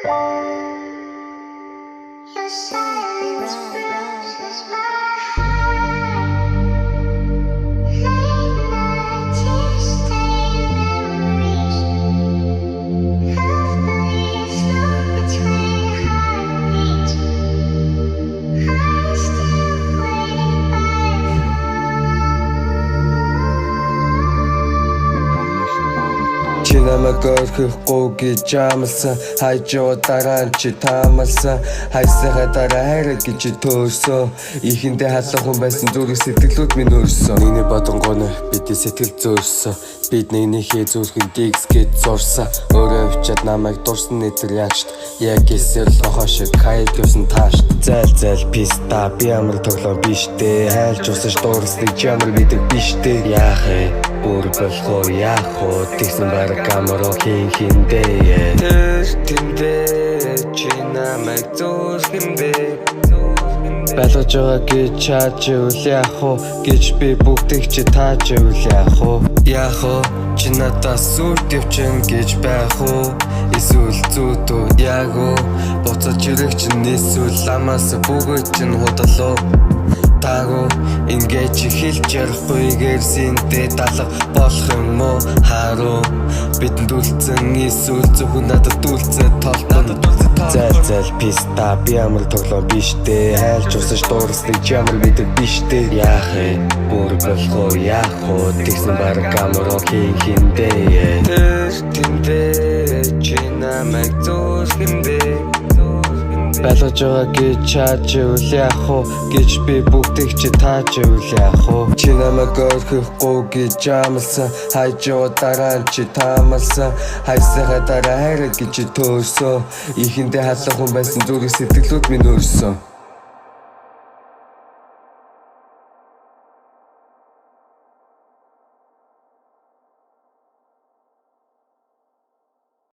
Чи намайг орхихгүй гэж амласан хайж дараа чи таамалсан хайсныхаа дараа хайраа гэж төөрсөн ихэндээ халах хүн байсан зүрх сэтгэлүүд минь өрсөн миний бодонгоно бидний сэтгэл зөөрсөн бид нэгнийхээ зүрхэн дигс гэж зурсан өөрөө авчаад намайг дурсан нэтэр ягшд яг эсэл нохоо шиг хайд юусан таашд зайл писта би амар тоглоом биштэй хайлж усаж дуурсныг чи амар мэдэр биштэй яах вэ бүр болохоо яах вэ тэгсэн бараг камеро хиндээ тэндээ чи намайг зүрхэндээ байлгаж байгаа гэж чаач үл яах вэ гэж би бүгдийг чи тааж үл яах вэ чи надаас сүрт явчин гэж байх уу эсвэл зүйдөө яг уу буцаж ирэх чинь эсвэл ламаас бүгд чинь худалуу таагүй ингэж хэлж ярихгүй гэрсэнтэй далах болох юм уу харуу бидэнд үлдсэн эсвэл зөвхөн надад үлдсэн толгой зайл писта би амар тоглоом биштэй хайлж усаж дуурсныг чи амар мэдэр биштэй яах вэ бүр болохоо яах вэ тэгсэн бараг камеро хиндээ тэндээ чи намайг зүрхэндээ байлгаж байгаа гэж чаач үл яах вэ гэж би бүгдийг чи тааж үл яах вэ чи намайг орхихгүй гэж амласан хайж дараа чи таамалсан хайсныхаа дараа хайраа гэж төөрсөн ихэндээ халах хүн байсан зүрх сэтгэлүүд минь өрсөн